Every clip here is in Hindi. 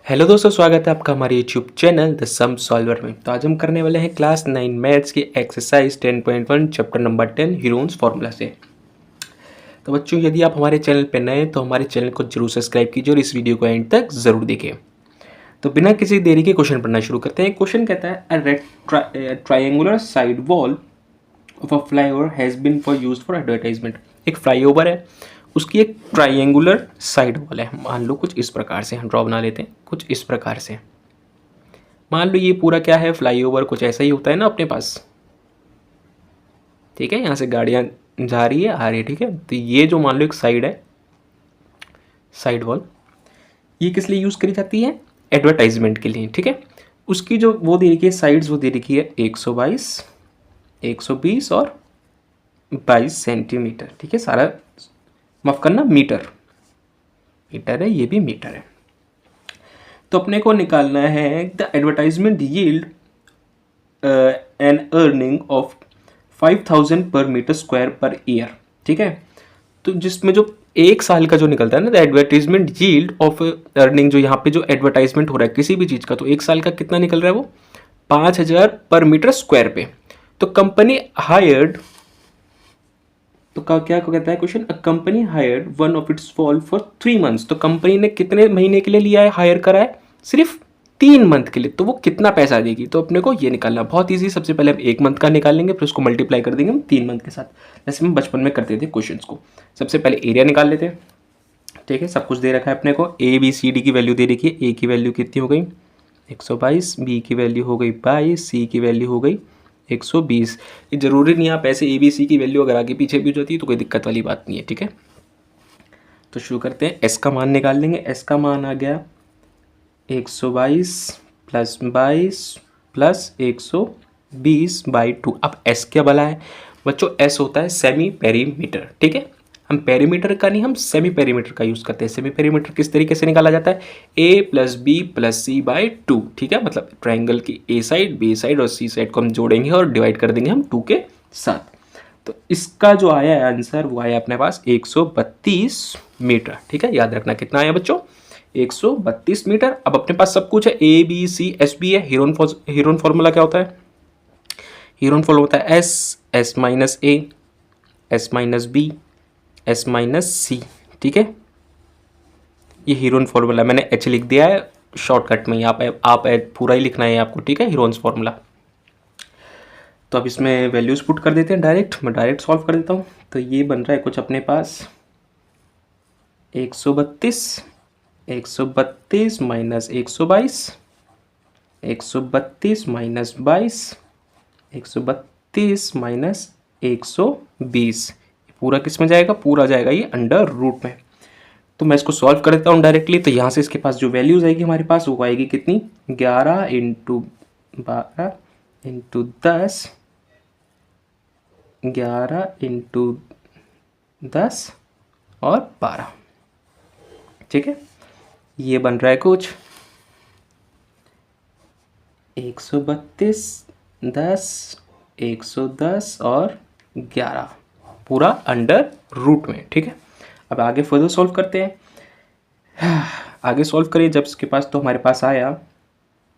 हेलो दोस्तों, स्वागत है आपका हमारे YouTube channel the sum solver में। तो आज हम करने वाले हैं क्लास 9 मैथ्स की exercise 10.1 chapter number 10 Heron's formula से। तो बच्चों, यदि आप हमारे चैनल पर नए हैं तो हमारे चैनल को जरूर सब्सक्राइब कीजिए और इस वीडियो को एंड तक जरूर देखिए। तो बिना किसी देरी के क्वेश्चन पढ़ना शुरू करते हैं। क्वेश्चन कहता है a red triangular side wall of a flyover has been for use for advertisement. एक फ्लाईओवर है, उसकी एक ट्रायंगुलर साइड वॉल है। मान लो कुछ इस प्रकार से, हम ड्रॉ बना लेते हैं कुछ इस प्रकार से। मान लो ये पूरा क्या है, फ्लाईओवर कुछ ऐसा ही होता है ना अपने पास। ठीक है, यहाँ से गाड़ियाँ जा रही है, आ रही है। ठीक है, तो ये जो मान लो एक साइड है, साइड वॉल, ये किस लिए यूज़ करी जाती है? एडवर्टाइजमेंट के लिए। ठीक है, उसकी जो वो दे रखी है साइड्स, वो दे रखी है 122, 120 और 22 सेंटीमीटर। ठीक है, सारा माफ करना मीटर, मीटर है, ये भी मीटर है। तो अपने को निकालना है the advertisement yield an earning of 5000 per metre square per year. ठीक है, तो जिसमें जो एक साल का जो निकलता है ना, the advertisement yield of earning, जो यहाँ पे जो एडवर्टाइजमेंट हो रहा है किसी भी चीज़ का, तो एक साल का कितना निकल रहा है? वो 5000 पर मीटर स्क्वायर पे। तो कंपनी हायर्ड, तो क्या कहता है question, a company hired one of its wall for 3 months. तो कंपनी ने कितने महीने के लिए लिया है, हायर करा है? सिर्फ 3 मंथ के लिए। तो वो कितना पैसा देगी? तो अपने को ये निकालना बहुत ईजी। सबसे पहले हम 1 मंथ का निकाल लेंगे, फिर उसको मल्टीप्लाई कर देंगे हम 3 मंथ के साथ, जैसे हम बचपन में करते थे क्वेश्चन को। सबसे पहले एरिया निकाल लेते हैं। ठीक है, सब कुछ दे रखा है अपने को। ए बी सी डी की वैल्यू दे रखी है। ए की वैल्यू कितनी हो गई? 122। बी की वैल्यू हो गई 22। सी की वैल्यू हो गई 120। ये जरूरी नहीं आप ऐसे ए बी सी की वैल्यू अगर आगे पीछे भी हो जाती है तो कोई दिक्कत वाली बात नहीं है। ठीक है, तो शुरू करते हैं। एस का मान निकाल लेंगे। एस का मान आ गया 122 प्लस 22 प्लस 120/2। अब एस क्या बला है बच्चों? एस होता है सेमी पेरीमीटर। ठीक है, हम पेरीमीटर का नहीं, हम सेमी पेरीमीटर का यूज़ करते हैं। सेमी पेरीमीटर किस तरीके से निकाला जाता है? a plus B plus C by 2। ठीक है, मतलब ट्राइंगल की ए साइड, बी साइड और सी साइड को हम जोड़ेंगे और डिवाइड कर देंगे हम 2 के साथ। तो इसका जो आया है आंसर, वो आया अपने पास 132 मीटर। ठीक है, याद रखना कितना आया बच्चों? 132 मीटर। अब अपने पास सब कुछ है, A B C S B है। हीरोन फॉर्मूला क्या होता है? हीरोन फॉर्मूला होता है S, S minus A, S minus B, S minus C. ठीक है, ये हीरोन फॉर्मूला मैंने एच लिख दिया है शॉर्टकट में। आप पूरा ही लिखना है आपको। ठीक है, हीरोन्स फॉर्मूला। तो अब इसमें वैल्यूज पुट कर देते हैं डायरेक्ट। मैं डायरेक्ट सॉल्व कर देता हूँ। तो ये बन रहा है कुछ अपने पास 132, 132 माइनस 122, 132 माइनस 22, 132 माइनस 120। पूरा किस में जाएगा? पूरा जाएगा ये अंडर रूट में। तो मैं इसको सॉल्व कर देता हूँ डायरेक्टली। तो यहाँ से इसके पास जो वैल्यूज आएगी हमारे पास, वो आएगी कितनी? 11 इंटू 12 इंटू 10, 11 इंटू 10 और 12। ठीक है, ये बन रहा है कुछ 132, 10, 110 और 11, पूरा अंडर रूट में। ठीक है, अब आगे फर्दर सॉल्व करते हैं। आगे सॉल्व करिए जब इसके पास, तो हमारे पास आया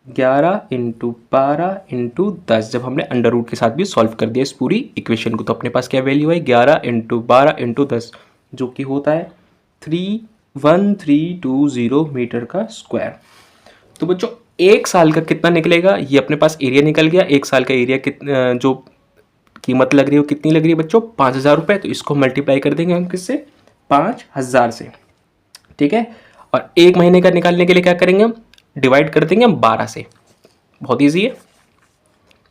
11 इंटू 12 इंटू 10। जब हमने अंडर रूट के साथ भी सॉल्व कर दिया इस पूरी इक्वेशन को, तो अपने पास क्या वैल्यू है? 11 इंटू 12 इंटू 10, जो कि होता है 31320 मीटर का स्क्वायर। तो बच्चों, एक साल का कितना निकलेगा? ये अपने पास एरिया निकल गया। एक साल का एरिया कितना, जो कीमत लग रही है वो कितनी लग रही है बच्चों? 5000 रुपये। तो इसको मल्टीप्लाई कर देंगे हम किससे? 5000 से। ठीक है, और एक महीने का निकालने के लिए क्या करेंगे हम? डिवाइड कर देंगे हम 12 से। बहुत ईजी है।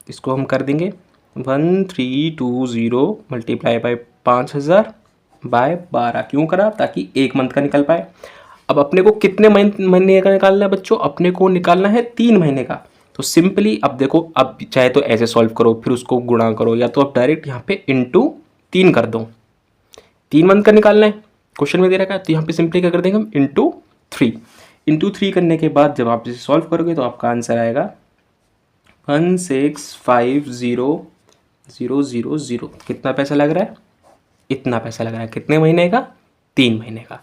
इसको हम कर देंगे 1320 मल्टीप्लाई बाय 5000 बाय 12। क्यों करा? ताकि एक मंथ का निकल पाए। अब अपने को कितने महीने का निकालना है बच्चों? अपने को निकालना है 3 महीने का। तो सिंपली अब देखो, अब चाहे तो ऐसे सॉल्व करो, फिर उसको गुणा करो, या तो आप डायरेक्ट यहाँ पे इंटू 3 कर दो। 3 मंथ का निकालना है, क्वेश्चन में दे रखा है। तो यहाँ पे सिंपली क्या कर देंगे हम? इंटू 3। इंटू 3 करने के बाद जब आप इसे सॉल्व करोगे तो आपका आंसर आएगा 1650000। कितना पैसा लग रहा है? इतना पैसा लग रहा है। कितने महीने का? 3 महीने का।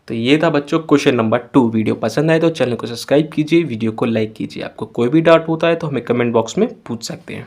तो ये था बच्चों क्वेश्चन नंबर 2। वीडियो पसंद आए तो चैनल को सब्सक्राइब कीजिए, वीडियो को लाइक कीजिए। आपको कोई भी डाउट होता है तो हमें कमेंट बॉक्स में पूछ सकते हैं।